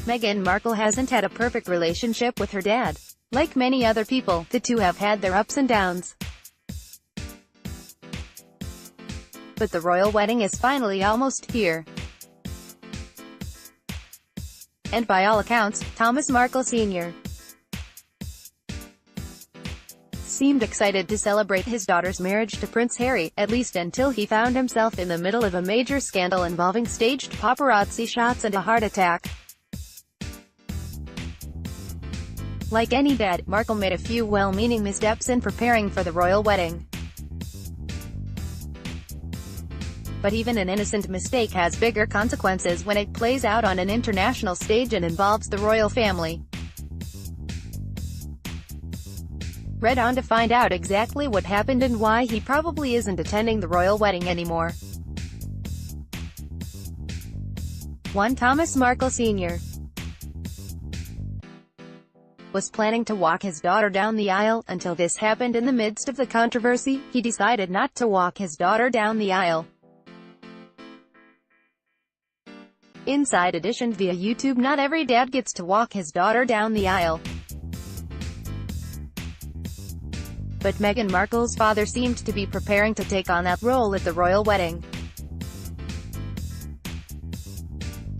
Meghan Markle hasn't had a perfect relationship with her dad. Like many other people, the two have had their ups and downs. But the royal wedding is finally almost here. And by all accounts, Thomas Markle Sr. seemed excited to celebrate his daughter's marriage to Prince Harry, at least until he found himself in the middle of a major scandal involving staged paparazzi shots and a heart attack. Like any dad, Markle made a few well-meaning missteps in preparing for the royal wedding. But even an innocent mistake has bigger consequences when it plays out on an international stage and involves the royal family. Read on to find out exactly what happened and why he probably isn't attending the royal wedding anymore. 1. Thomas Markle Sr. was planning to walk his daughter down the aisle, until this happened. In the midst of the controversy, he decided not to walk his daughter down the aisle. Inside Edition via YouTube. Not every dad gets to walk his daughter down the aisle. But Meghan Markle's father seemed to be preparing to take on that role at the royal wedding.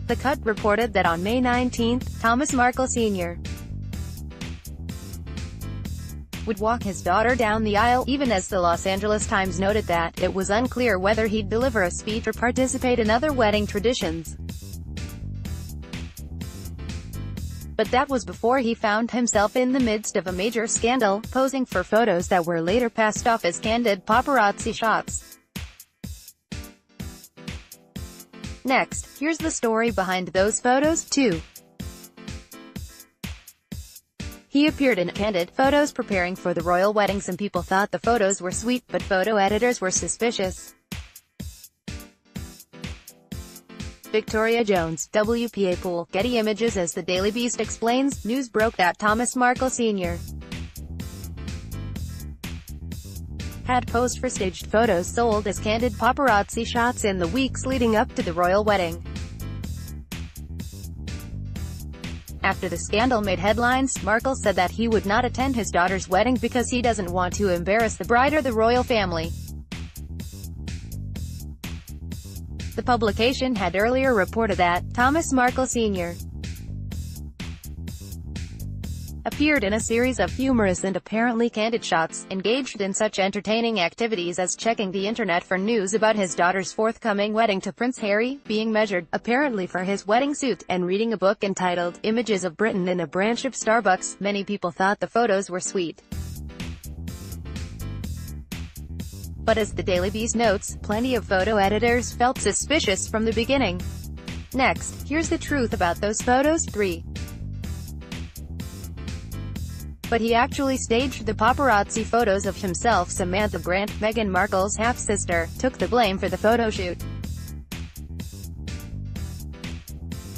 The Cut reported that on May 19, Thomas Markle Sr. would walk his daughter down the aisle, even as the Los Angeles Times noted that it was unclear whether he'd deliver a speech or participate in other wedding traditions. But that was before he found himself in the midst of a major scandal, posing for photos that were later passed off as candid paparazzi shots. Next, here's the story behind those photos. 2. He appeared in candid photos preparing for the royal wedding. Some people thought the photos were sweet, but photo editors were suspicious. Victoria Jones, WPA Pool, Getty Images. As the Daily Beast explains, news broke that Thomas Markle Sr. had posed for staged photos sold as candid paparazzi shots in the weeks leading up to the royal wedding. After the scandal made headlines, Markle said that he would not attend his daughter's wedding because he doesn't want to embarrass the bride or the royal family. The publication had earlier reported that Thomas Markle Sr. appeared in a series of humorous and apparently candid shots, engaged in such entertaining activities as checking the internet for news about his daughter's forthcoming wedding to Prince Harry, being measured, apparently for his wedding suit, and reading a book entitled Images of Britain in a branch of Starbucks. Many people thought the photos were sweet. But as the Daily Beast notes, plenty of photo editors felt suspicious from the beginning. Next, here's the truth about those photos. 3. But he actually staged the paparazzi photos of himself. Samantha Grant, Meghan Markle's half-sister, took the blame for the photo shoot.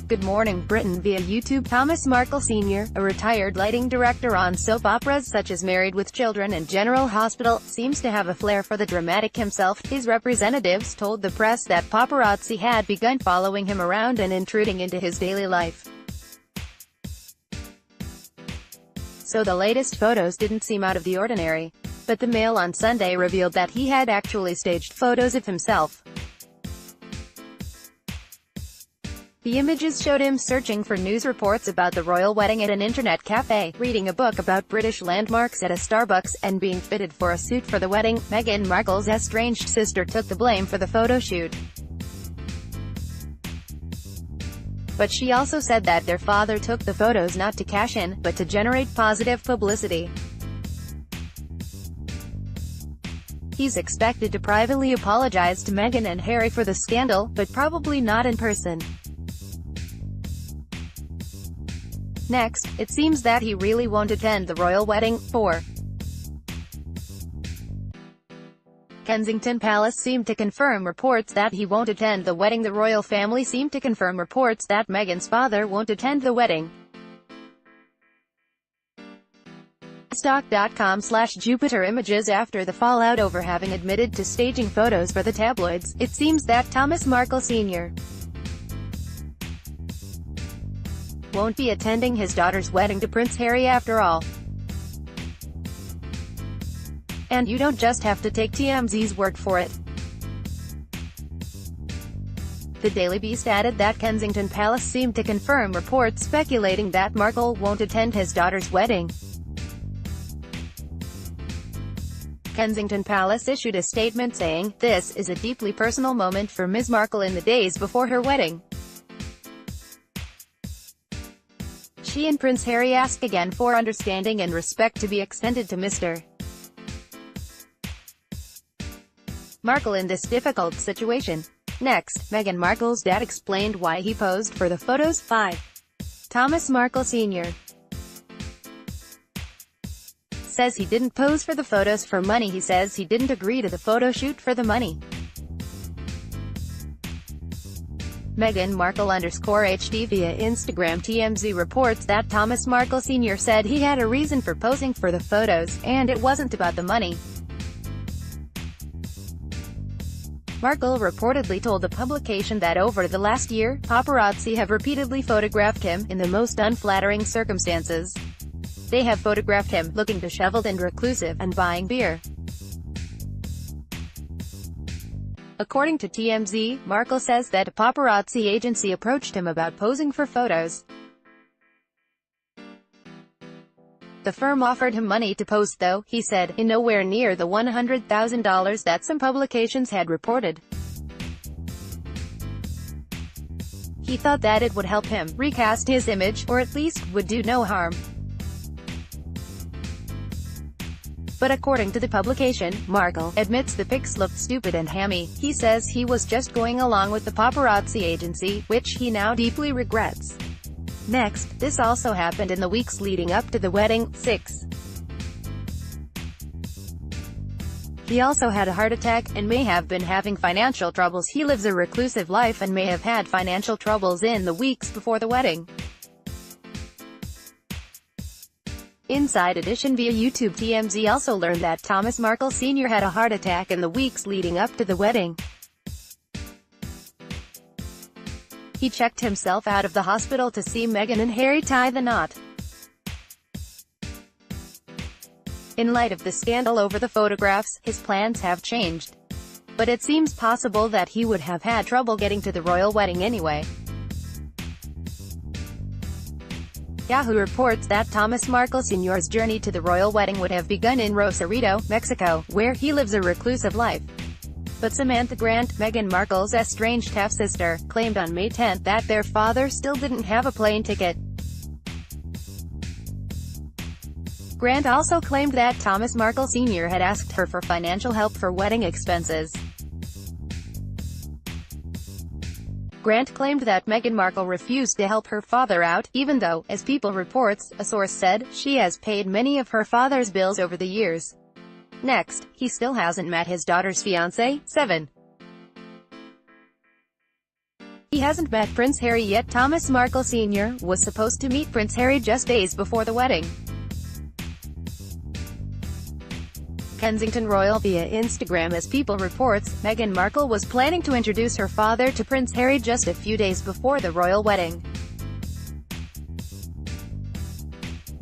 Good Morning Britain via YouTube. Thomas Markle Sr., a retired lighting director on soap operas such as Married with Children and General Hospital, seems to have a flair for the dramatic himself. His representatives told the press that paparazzi had begun following him around and intruding into his daily life. So the latest photos didn't seem out of the ordinary. But the Mail on Sunday revealed that he had actually staged photos of himself. The images showed him searching for news reports about the royal wedding at an internet cafe, reading a book about British landmarks at a Starbucks, and being fitted for a suit for the wedding. Meghan Markle's estranged sister took the blame for the photo shoot. But she also said that their father took the photos not to cash in, but to generate positive publicity. He's expected to privately apologize to Meghan and Harry for the scandal, but probably not in person. Next, it seems that he really won't attend the royal wedding. 4. Kensington Palace seemed to confirm reports that he won't attend the wedding. The royal family seemed to confirm reports that Meghan's father won't attend the wedding. Stock.com/Jupiter Images. After the fallout over having admitted to staging photos for the tabloids, it seems that Thomas Markle Sr. won't be attending his daughter's wedding to Prince Harry after all. And you don't just have to take TMZ's word for it. The Daily Beast added that Kensington Palace seemed to confirm reports speculating that Markle won't attend his daughter's wedding. Kensington Palace issued a statement saying, "This is a deeply personal moment for Ms. Markle in the days before her wedding. She and Prince Harry ask again for understanding and respect to be extended to Mr. Markle in this difficult situation." Next, Meghan Markle's dad explained why he posed for the photos. 5. Thomas Markle Sr. says he didn't pose for the photos for money. He says he didn't agree to the photo shoot for the money. Meghan Markle _HD via Instagram. TMZ reports that Thomas Markle Sr. said he had a reason for posing for the photos, and it wasn't about the money. Markle reportedly told the publication that over the last year, paparazzi have repeatedly photographed him, in the most unflattering circumstances. They have photographed him, looking disheveled and reclusive, and buying beer. According to TMZ, Markle says that a paparazzi agency approached him about posing for photos. The firm offered him money to pose though, he said, in nowhere near the $100,000 that some publications had reported. He thought that it would help him recast his image, or at least would do no harm. But according to the publication, Markle admits the pics looked stupid and hammy. He says he was just going along with the paparazzi agency, which he now deeply regrets. Next, this also happened in the weeks leading up to the wedding. 6. He also had a heart attack, and may have been having financial troubles. He lives a reclusive life and may have had financial troubles in the weeks before the wedding. Inside Edition via YouTube. TMZ also learned that Thomas Markle Sr. had a heart attack in the weeks leading up to the wedding. He checked himself out of the hospital to see Meghan and Harry tie the knot. In light of the scandal over the photographs, his plans have changed. But it seems possible that he would have had trouble getting to the royal wedding anyway. Yahoo reports that Thomas Markle Sr.'s journey to the royal wedding would have begun in Rosarito, Mexico, where he lives a reclusive life. But Samantha Grant, Meghan Markle's estranged half-sister, claimed on May 10 that their father still didn't have a plane ticket. Grant also claimed that Thomas Markle Sr. had asked her for financial help for wedding expenses. Grant claimed that Meghan Markle refused to help her father out, even though, as People reports, a source said, she has paid many of her father's bills over the years. Next, he still hasn't met his daughter's fiancé. 7. He hasn't met Prince Harry yet. Thomas Markle Sr. was supposed to meet Prince Harry just days before the wedding. Kensington Royal via Instagram. As People reports, Meghan Markle was planning to introduce her father to Prince Harry just a few days before the royal wedding.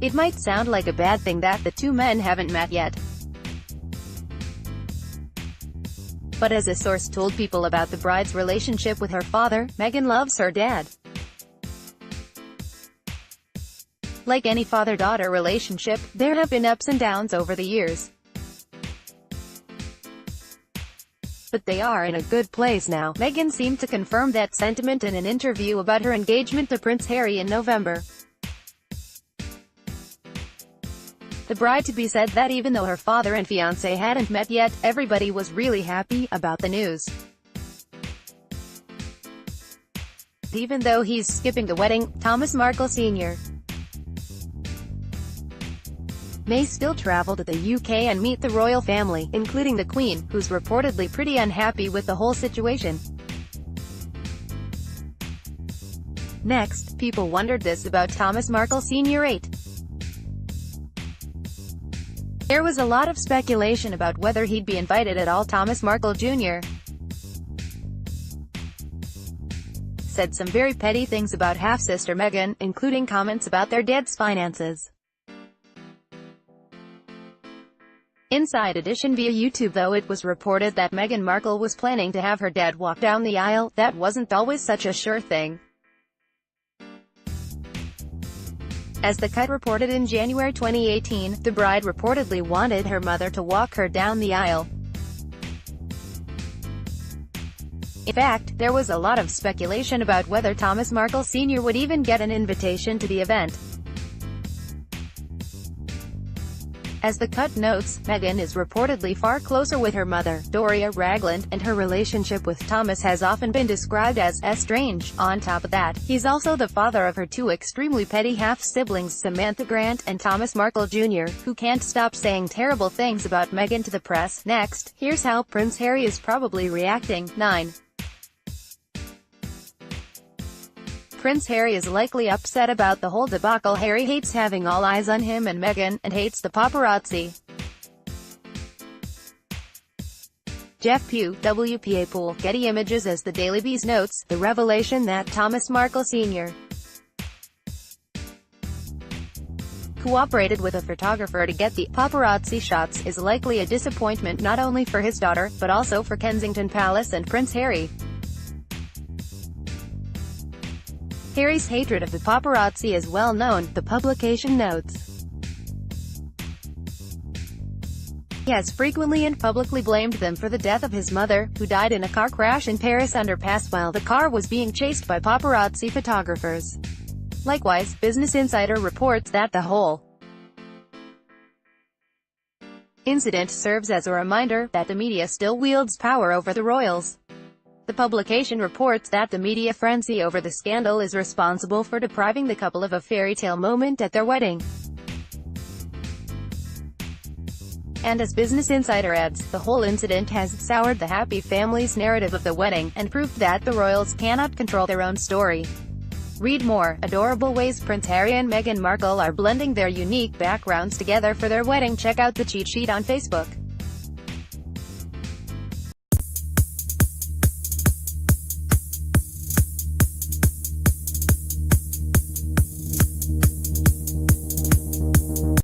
It might sound like a bad thing that the two men haven't met yet. But as a source told People about the bride's relationship with her father, Meghan loves her dad. Like any father-daughter relationship, there have been ups and downs over the years. But they are in a good place now. Meghan seemed to confirm that sentiment in an interview about her engagement to Prince Harry in November. The bride-to-be said that even though her father and fiancé hadn't met yet, everybody was really happy about the news. Even though he's skipping the wedding, Thomas Markle Sr. may still travel to the UK and meet the royal family, including the Queen, who's reportedly pretty unhappy with the whole situation. Next, People wondered this about Thomas Markle Sr. 8. There was a lot of speculation about whether he'd be invited at all. Thomas Markle Jr. said some very petty things about half-sister Meghan, including comments about their dad's finances. Inside Edition via YouTube. Though it was reported that Meghan Markle was planning to have her dad walk down the aisle, that wasn't always such a sure thing. As The Cut reported in January 2018, the bride reportedly wanted her mother to walk her down the aisle. In fact, there was a lot of speculation about whether Thomas Markle Sr. would even get an invitation to the event. As The Cut notes, Meghan is reportedly far closer with her mother, Doria Ragland, and her relationship with Thomas has often been described as estranged. On top of that, he's also the father of her two extremely petty half-siblings, Samantha Grant and Thomas Markle Jr., who can't stop saying terrible things about Meghan to the press. Next, here's how Prince Harry is probably reacting. 9. Prince Harry is likely upset about the whole debacle. Harry hates having all eyes on him and Meghan, and hates the paparazzi. Jeff Pugh, WPA Pool, Getty Images. As the Daily Beast notes, the revelation that Thomas Markle Sr. cooperated with a photographer to get the paparazzi shots is likely a disappointment not only for his daughter, but also for Kensington Palace and Prince Harry. Harry's hatred of the paparazzi is well known, the publication notes. He has frequently and publicly blamed them for the death of his mother, who died in a car crash in Paris underpass while the car was being chased by paparazzi photographers. Likewise, Business Insider reports that the whole incident serves as a reminder that the media still wields power over the royals. The publication reports that the media frenzy over the scandal is responsible for depriving the couple of a fairy tale moment at their wedding. And as Business Insider adds, the whole incident has soured the happy family's narrative of the wedding, and proved that the royals cannot control their own story. Read more. Adorable ways Prince Harry and Meghan Markle are blending their unique backgrounds together for their wedding. Check out the cheat sheet on Facebook.